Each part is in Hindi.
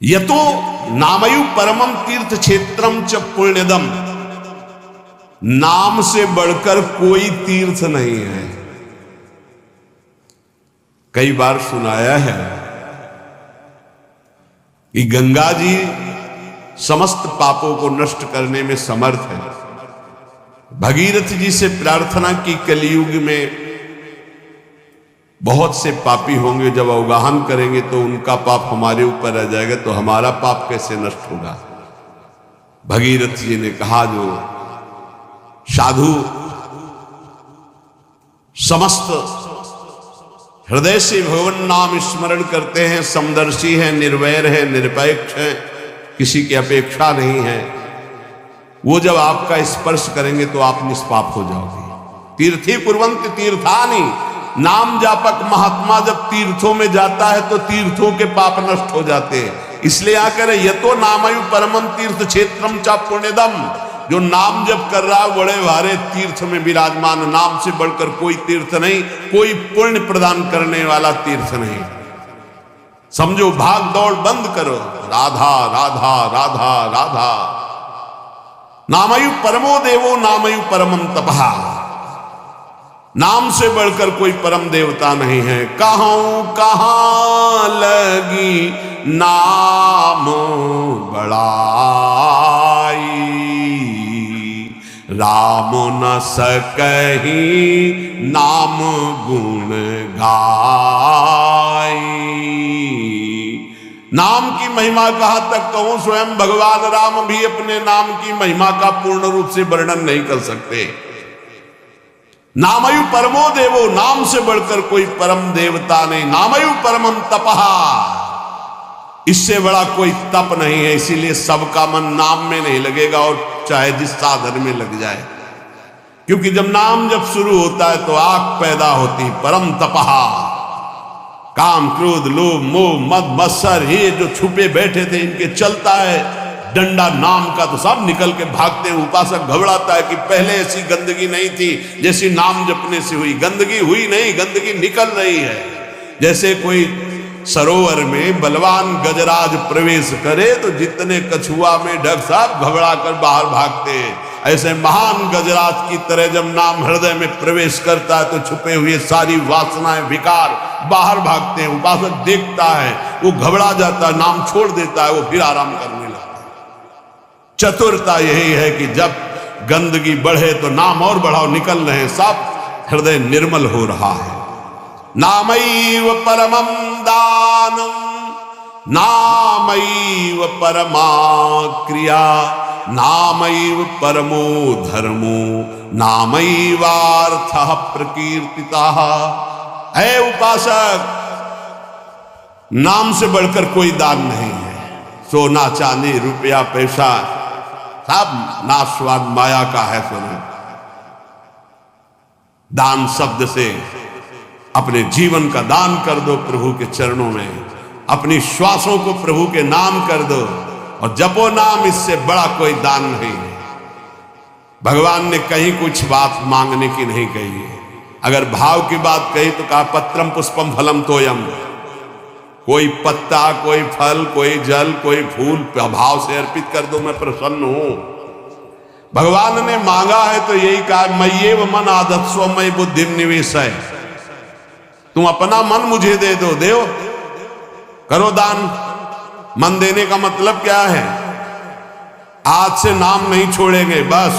यतो नामयु परमम तीर्थ क्षेत्रम च पुण्यदम, नाम से बढ़कर कोई तीर्थ नहीं है। कई बार सुनाया है कि गंगा जी समस्त पापों को नष्ट करने में समर्थ है। भगीरथ जी से प्रार्थना की कलयुग में बहुत से पापी होंगे, जब अवगाहन करेंगे तो उनका पाप हमारे ऊपर आ जाएगा, तो हमारा पाप कैसे नष्ट होगा। भगीरथ जी ने कहा, जो साधु समस्त हृदय से भगवान नाम स्मरण करते हैं, समदर्शी हैं, निर्वैर है, निरपेक्ष हैं, किसी की अपेक्षा नहीं है, वो जब आपका स्पर्श करेंगे तो आप निष्पाप हो जाओगे। तीर्थी कुर्वन्ति तीर्थानि, नाम जापक महात्मा जब तीर्थों में जाता है तो तीर्थों के पाप नष्ट हो जाते हैं। इसलिए आकर यतो नामयु परमम तीर्थ क्षेत्रम चा पुण्यदम, जो नाम जप कर रहा है बड़े भारे तीर्थ में विराजमान, नाम से बढ़कर कोई तीर्थ नहीं, कोई पुण्य प्रदान करने वाला तीर्थ नहीं। समझो, भाग दौड़ बंद करो, राधा राधा राधा राधा। नामयु परमो देवो नामयु परमम तपः, नाम से बढ़कर कोई परम देवता नहीं है। कहूं कहां लगी नाम बड़ाई, राम न सकही नाम गुण गाई। नाम की महिमा कहां तक कहूं, स्वयं भगवान राम भी अपने नाम की महिमा का पूर्ण रूप से वर्णन नहीं कर सकते। नामयु परमो देवो, नाम से बढ़कर कोई परम देवता नहीं। नामयु परमम तपः, इससे बड़ा कोई तप नहीं है। इसीलिए सबका मन नाम में नहीं लगेगा, और चाहे जिस साधन में लग जाए, क्योंकि जब नाम जब शुरू होता है तो आग पैदा होती। परम तपः, काम क्रोध लोभ मोह मद मत्सर, ये जो छुपे बैठे थे इनके चलता है डंडा नाम का, तो सब निकल के भागते हैं। उपासक घबराता है कि पहले ऐसी गंदगी नहीं थी जैसी नाम जपने से हुई। गंदगी हुई नहीं, गंदगी निकल रही है। जैसे कोई सरोवर में बलवान गजराज प्रवेश करे तो जितने कछुआ में ढक सब घबरा कर बाहर भागते हैं, ऐसे महान गजराज की तरह जब नाम हृदय में प्रवेश करता है तो छुपे हुए सारी वासनाएं विकार बाहर भागते हैं। उपासक देखता है, वो घबरा जाता है, नाम छोड़ देता है, वो फिर आराम करने लगता है। चतुरता यही है कि जब गंदगी बढ़े तो नाम और बढ़ाओ, निकल रहे हैं, सब हृदय निर्मल हो रहा है। नामैव परमं दानम, नामैव परमा क्रिया, नामैव परमो धर्मो, नामैवार्थः प्रकीर्तितः। है उपासक, नाम से बढ़कर कोई दान नहीं है। सोना चांदी रुपया पैसा सब नाशवान माया का है। सुनो, दान शब्द से अपने जीवन का दान कर दो प्रभु के चरणों में, अपनी श्वासों को प्रभु के नाम कर दो और जपो नाम, इससे बड़ा कोई दान नहीं है। भगवान ने कहीं कुछ बात मांगने की नहीं कही है। अगर भाव की बात कही तो कहा पत्रम पुष्पम फलम तोयम, कोई पत्ता कोई फल कोई जल कोई फूल भाव से अर्पित कर दो, मैं प्रसन्न हूं। भगवान ने मांगा है तो यही कहा, मय्येव मन आदत्स्व मयि बुद्धिम निवेशय, तुम अपना मन मुझे दे दो, देव करो दान। मन देने का मतलब क्या है? आज से नाम नहीं छोड़ेंगे, बस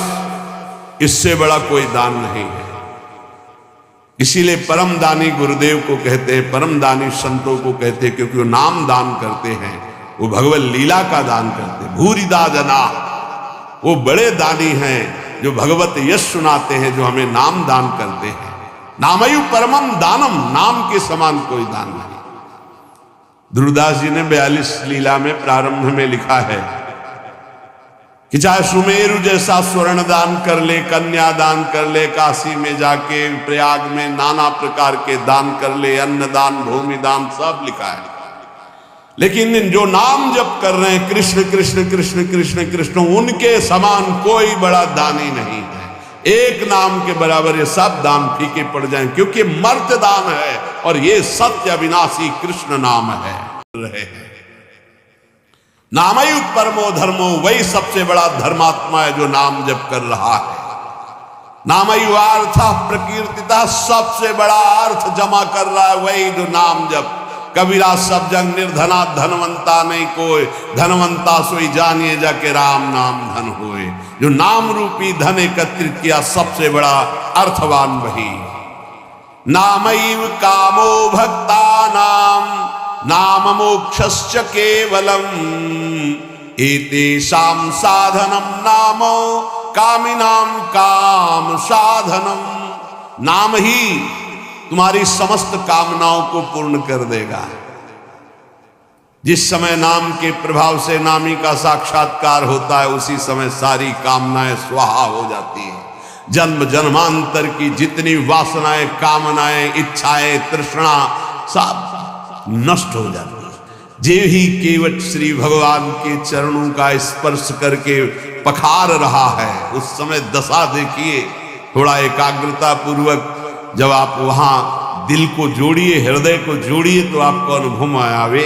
इससे बड़ा कोई दान नहीं है। इसीलिए परम दानी गुरुदेव को कहते हैं, परम दानी संतों को कहते हैं, क्योंकि वो नाम दान करते हैं, वो भगवत लीला का दान करते हैं। भूरिदा जना, वो बड़े दानी हैं जो भगवत यश सुनाते हैं, जो हमें नाम दान करते हैं। नामयु परमम दानम, नाम के समान कोई दान नहीं। ध्रुवदास जी ने 42 लीला में प्रारंभ में लिखा है कि चाहे सुमेरु जैसा स्वर्ण दान कर ले, कन्या दान कर ले, काशी में जाके प्रयाग में नाना प्रकार के दान कर ले, अन्न दान भूमि दान सब लिखा है। लेकिन जो नाम जप कर रहे हैं कृष्ण कृष्ण कृष्ण कृष्ण कृष्ण, उनके समान कोई बड़ा दानी नहीं है। एक नाम के बराबर ये सब दान फीके पड़ जाएं, क्योंकि मर्त्य दान है और ये सत्य अविनाशी कृष्ण नाम है। नामयु परमो धर्मो, वही सबसे बड़ा धर्मात्मा है जो नाम जप कर रहा है। नामयु अर्थ प्रकीर्तिता, सबसे बड़ा अर्थ जमा कर रहा है वही जो नाम जप। कबीरा सब जग निर्धना, धनवंता नहीं कोई, धनवंता सोई जानिए जाके राम नाम धन होए। जो नाम रूपी धन एकत्रित किया सबसे बड़ा अर्थवान वही। नामैव कामो भक्तानां नाम मोक्षश्च केवलम, एतेषां साधनम नामो कामिनां काम साधनम। नाम ही तुम्हारी समस्त कामनाओं को पूर्ण कर देगा। जिस समय नाम के प्रभाव से नामी का साक्षात्कार होता है उसी समय सारी कामनाएं स्वाहा हो जाती है। जन्म जन्मांतर की जितनी वासनाएं, कामनाएं, इच्छाएं, तृष्णा सब नष्ट हो जाती है। जे ही केवट श्री भगवान के चरणों का स्पर्श करके पखार रहा है उस समय दशा देखिए। थोड़ा एकाग्रता पूर्वक जब आप वहां दिल को जोड़िए, हृदय को जोड़िए तो आपको अनुभव आवे।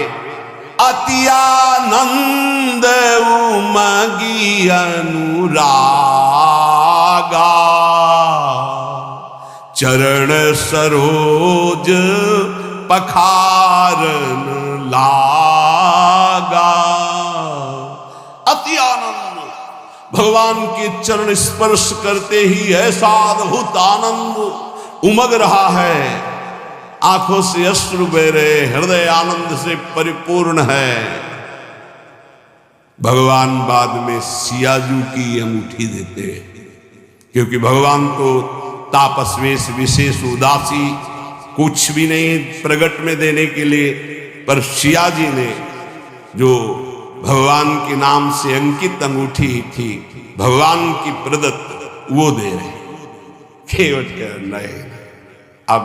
अति आनंद उमगी अनुरागा, चरण सरोज पखारन लागा। अति आनंद, भगवान के चरण स्पर्श करते ही ऐसा अद्भुत आनंद उमग रहा है। आंखों से अश्रु बह रहे, हृदय आनंद से परिपूर्ण है। भगवान बाद में सियाजू की अंगूठी देते हैं, क्योंकि भगवान को तापस्वेश विशेष उदासी कुछ भी नहीं प्रगट में देने के लिए, पर सियाजी ने जो भगवान के नाम से अंकित अंगूठी थी, भगवान की प्रदत्त, वो दे रहे। केवट कर नए अब